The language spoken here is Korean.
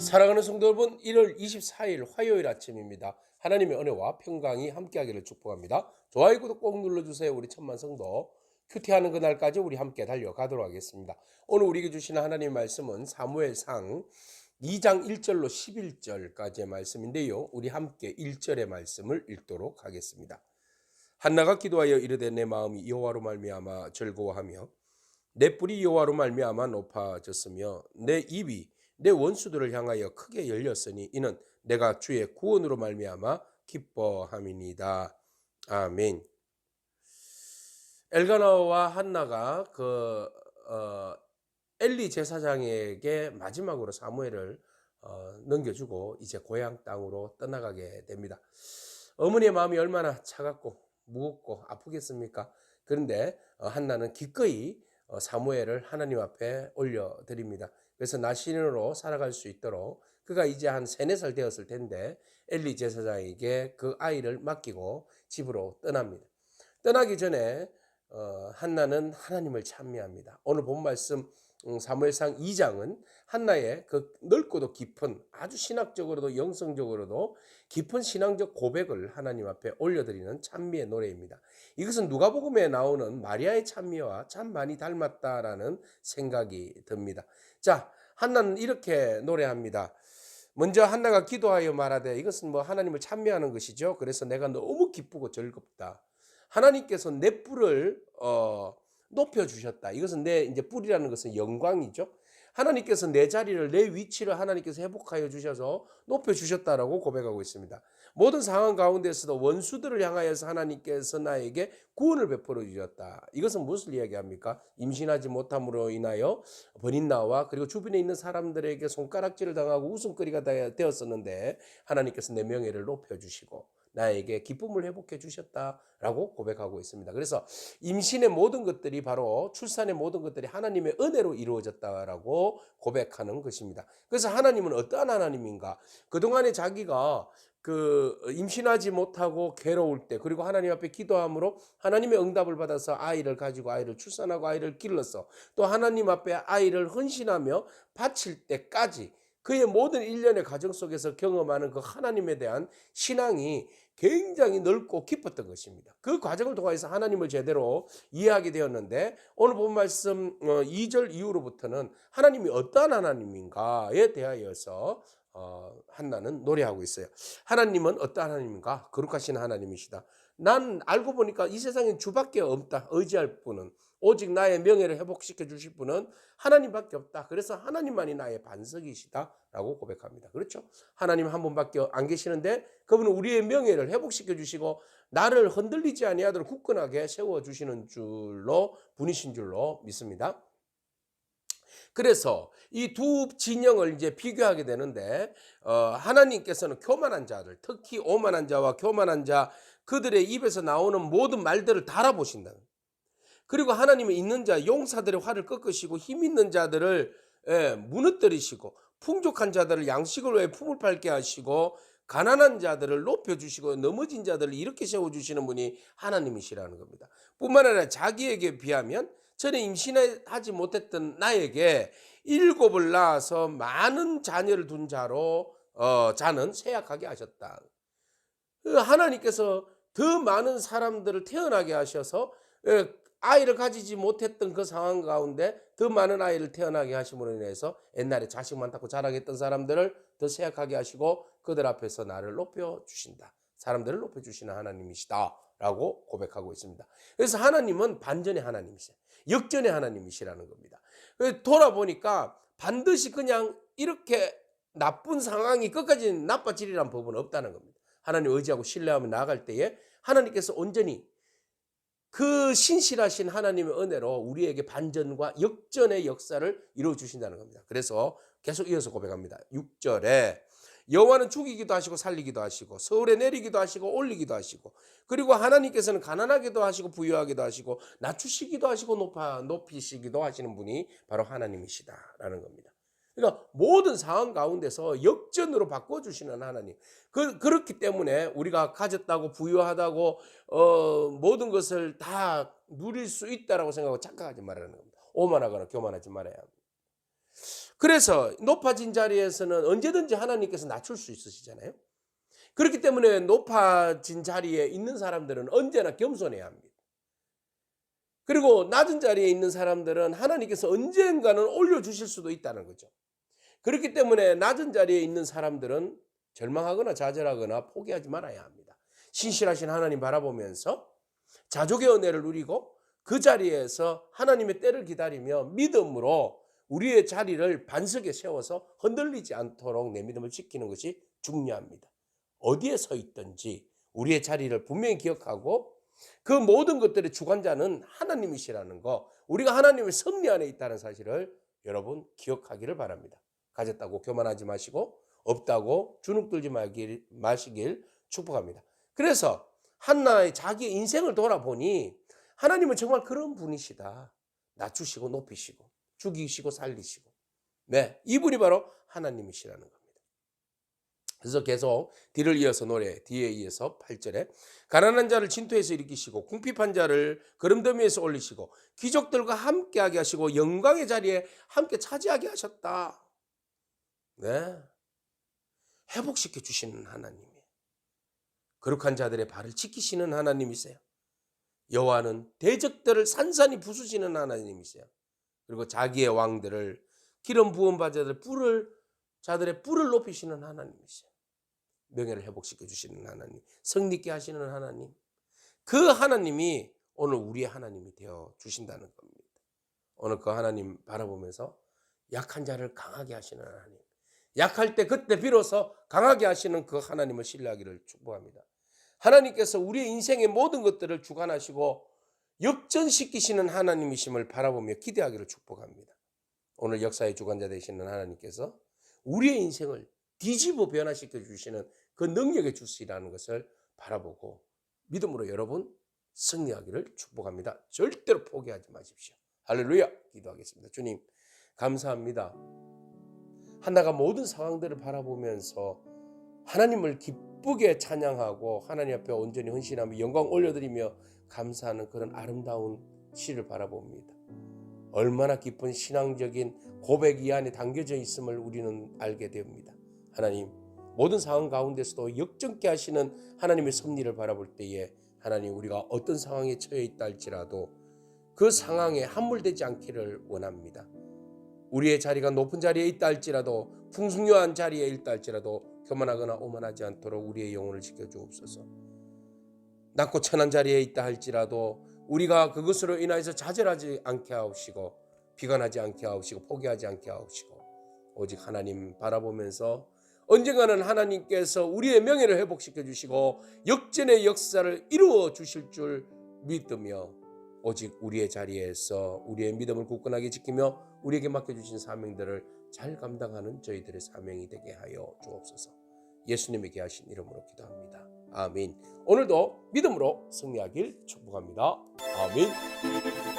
사랑하는 성도 여러분, 1월 24일 화요일 아침입니다. 하나님의 은혜와 평강이 함께하기를 축복합니다. 좋아요, 구독 꼭 눌러주세요. 우리 천만 성도 큐티하는 그날까지 우리 함께 달려가도록 하겠습니다. 오늘 우리에게 주시는 하나님의 말씀은 사무엘상 2장 1절로 11절까지의 말씀인데요. 우리 함께 1절의 말씀을 읽도록 하겠습니다. 한나가 기도하여 이르되 내 마음이 여호와로 말미암아 즐거워하며 내 뿔이 여호와로 말미암아 높아졌으며 내 입이 내 원수들을 향하여 크게 열렸으니 이는 내가 주의 구원으로 말미암아 기뻐함이니이다. 아멘. 엘가나와 한나가 엘리 제사장에게 마지막으로 사무엘을 넘겨주고 이제 고향 땅으로 떠나가게 됩니다. 어머니의 마음이 얼마나 차갑고 무겁고 아프겠습니까? 그런데 한나는 기꺼이 사무엘을 하나님 앞에 올려드립니다. 그래서 나신으로 살아갈 수 있도록 그가 이제 한 3, 4살 되었을 텐데 엘리 제사장에게 그 아이를 맡기고 집으로 떠납니다. 떠나기 전에 한나는 하나님을 찬미합니다. 오늘 본 말씀 사무엘상 2장은 한나의 그 넓고도 깊은 아주 신학적으로도 영성적으로도 깊은 신앙적 고백을 하나님 앞에 올려드리는 찬미의 노래입니다. 이것은 누가복음에 나오는 마리아의 찬미와 참 많이 닮았다라는 생각이 듭니다. 자, 한나는 이렇게 노래합니다. 먼저 한나가 기도하여 말하되, 이것은 하나님을 찬미하는 것이죠. 그래서 내가 너무 기쁘고 즐겁다. 하나님께서 내 뿔을 높여주셨다. 이것은 이제 뿔이라는 것은 영광이죠. 하나님께서 내 자리를, 내 위치를 하나님께서 회복하여 주셔서 높여주셨다라고 고백하고 있습니다. 모든 상황 가운데서도 원수들을 향하여서 하나님께서 나에게 구원을 베풀어 주셨다. 이것은 무엇을 이야기합니까? 임신하지 못함으로 인하여 버린나와 그리고 주변에 있는 사람들에게 손가락질을 당하고 웃음거리가 되었었는데 하나님께서 내 명예를 높여주시고 나에게 기쁨을 회복해 주셨다라고 고백하고 있습니다. 그래서 임신의 모든 것들이 바로 출산의 모든 것들이 하나님의 은혜로 이루어졌다라고 고백하는 것입니다. 그래서 하나님은 어떠한 하나님인가? 그동안에 자기가 임신하지 못하고 괴로울 때 그리고 하나님 앞에 기도함으로 하나님의 응답을 받아서 아이를 가지고 아이를 출산하고 아이를 길러서 또 하나님 앞에 아이를 헌신하며 바칠 때까지 그의 모든 일련의 과정 속에서 경험하는 그 하나님에 대한 신앙이 굉장히 넓고 깊었던 것입니다. 그 과정을 통해서 하나님을 제대로 이해하게 되었는데 오늘 본 말씀 2절 이후로부터는 하나님이 어떠한 하나님인가에 대하여서 한나는 노래하고 있어요. 하나님은 어떠한 하나님인가? 거룩하신 하나님이시다. 난 알고 보니까 이 세상에 주밖에 없다. 의지할 분은 오직 나의 명예를 회복시켜 주실 분은 하나님밖에 없다. 그래서 하나님만이 나의 반석이시다라고 고백합니다. 그렇죠? 하나님 한 분밖에 안 계시는데 그분은 우리의 명예를 회복시켜 주시고 나를 흔들리지 아니하도록 굳건하게 세워 주시는 분이신 줄로 믿습니다. 그래서 이 두 진영을 이제 비교하게 되는데 하나님께서는 교만한 자들, 특히 오만한 자와 교만한 자, 그들의 입에서 나오는 모든 말들을 다 알아보신다. 그리고 하나님은 있는 자, 용사들의 화를 꺾으시고 힘 있는 자들을 무너뜨리시고 풍족한 자들을 양식을 위해 품을 팔게 하시고 가난한 자들을 높여주시고 넘어진 자들을 이렇게 세워주시는 분이 하나님이시라는 겁니다. 뿐만 아니라 자기에게 비하면 전에 임신하지 못했던 나에게 7을 낳아서 많은 자녀를 둔 자는 쇠약하게 하셨다. 하나님께서 더 많은 사람들을 태어나게 하셔서 아이를 가지지 못했던 그 상황 가운데 더 많은 아이를 태어나게 하심으로 인해서 옛날에 자식 많다고 자랑했던 사람들을 더 쇠약하게 하시고 그들 앞에서 나를 높여주신다. 사람들을 높여주시는 하나님이시다 라고 고백하고 있습니다. 그래서 하나님은 반전의 하나님이세요. 역전의 하나님이시라는 겁니다. 돌아보니까 반드시 그냥 이렇게 나쁜 상황이 끝까지 나빠지리라는 법은 없다는 겁니다. 하나님 의지하고 신뢰하며 나아갈 때에 하나님께서 온전히 그 신실하신 하나님의 은혜로 우리에게 반전과 역전의 역사를 이루어주신다는 겁니다. 그래서 계속 이어서 고백합니다. 6절에 여호와는 죽이기도 하시고 살리기도 하시고 서울에 내리기도 하시고 올리기도 하시고 그리고 하나님께서는 가난하기도 하시고 부유하기도 하시고 낮추시기도 하시고 높이시기도 하시는 분이 바로 하나님이시다라는 겁니다. 그러니까 모든 상황 가운데서 역전으로 바꿔주시는 하나님. 그렇기 때문에 우리가 가졌다고 부유하다고 모든 것을 다 누릴 수 있다라고 생각하고 착각하지 말라는 겁니다. 오만하거나 교만하지 말아야 합니다. 그래서 높아진 자리에서는 언제든지 하나님께서 낮출 수 있으시잖아요. 그렇기 때문에 높아진 자리에 있는 사람들은 언제나 겸손해야 합니다. 그리고 낮은 자리에 있는 사람들은 하나님께서 언젠가는 올려주실 수도 있다는 거죠. 그렇기 때문에 낮은 자리에 있는 사람들은 절망하거나 좌절하거나 포기하지 말아야 합니다. 신실하신 하나님 바라보면서 자족의 은혜를 누리고 그 자리에서 하나님의 때를 기다리며 믿음으로 우리의 자리를 반석에 세워서 흔들리지 않도록 내 믿음을 지키는 것이 중요합니다. 어디에 서 있든지 우리의 자리를 분명히 기억하고 그 모든 것들의 주관자는 하나님이시라는 거, 우리가 하나님의 섭리 안에 있다는 사실을 여러분 기억하기를 바랍니다. 가졌다고 교만하지 마시고 없다고 주눅들지 마시길 축복합니다. 그래서 한나의 자기의 인생을 돌아보니 하나님은 정말 그런 분이시다. 낮추시고 높이시고 죽이시고 살리시고, 네, 이분이 바로 하나님이시라는 겁니다. 그래서 계속 뒤를 이어서 노래 뒤에 이어서 8절에 가난한 자를 진토에서 일으키시고 궁핍한 자를 거름더미에서 올리시고 귀족들과 함께하게 하시고 영광의 자리에 함께 차지하게 하셨다. 네, 회복시켜 주시는 하나님이에요. 거룩한 자들의 발을 지키시는 하나님이세요. 여호와는 대적들을 산산이 부수시는 하나님이세요. 그리고 자기의 왕들을 기름 부은 자들의 뿔을 높이시는 하나님이세요. 명예를 회복시켜 주시는 하나님, 성립게 하시는 하나님, 그 하나님이 오늘 우리의 하나님이 되어 주신다는 겁니다. 오늘 그 하나님 바라보면서 약한 자를 강하게 하시는 하나님, 약할 때 그때 비로소 강하게 하시는 그 하나님을 신뢰하기를 축복합니다. 하나님께서 우리의 인생의 모든 것들을 주관하시고 역전시키시는 하나님이심을 바라보며 기대하기를 축복합니다. 오늘 역사의 주관자 되시는 하나님께서 우리의 인생을 뒤집어 변화시켜 주시는 그 능력의 주시라는 것을 바라보고 믿음으로 여러분 승리하기를 축복합니다. 절대로 포기하지 마십시오. 할렐루야. 기도하겠습니다. 주님 감사합니다. 한나가 모든 상황들을 바라보면서 하나님을 기쁘게 찬양하고 하나님 앞에 온전히 헌신하며 영광 올려드리며 감사하는 그런 아름다운 시를 바라봅니다. 얼마나 깊은 신앙적인 고백이 안에 담겨져 있음을 우리는 알게 됩니다. 하나님, 모든 상황 가운데서도 역전케 하시는 하나님의 섭리를 바라볼 때에 하나님, 우리가 어떤 상황에 처해 있다 할지라도 그 상황에 함몰되지 않기를 원합니다. 우리의 자리가 높은 자리에 있다 할지라도 풍성유한 자리에 있다 할지라도 교만하거나 오만하지 않도록 우리의 영혼을 지켜주옵소서. 낮고 천한 자리에 있다 할지라도 우리가 그것으로 인하여서 좌절하지 않게 하옵시고 비관하지 않게 하옵시고 포기하지 않게 하옵시고 오직 하나님 바라보면서 언젠가는 하나님께서 우리의 명예를 회복시켜 주시고 역전의 역사를 이루어 주실 줄 믿으며 오직 우리의 자리에서 우리의 믿음을 굳건하게 지키며 우리에게 맡겨주신 사명들을 잘 감당하는 저희들의 사명이 되게 하여 주옵소서. 예수님의 귀하신 이름으로 기도합니다. 아멘. 오늘도 믿음으로 승리하길 축복합니다. 아멘.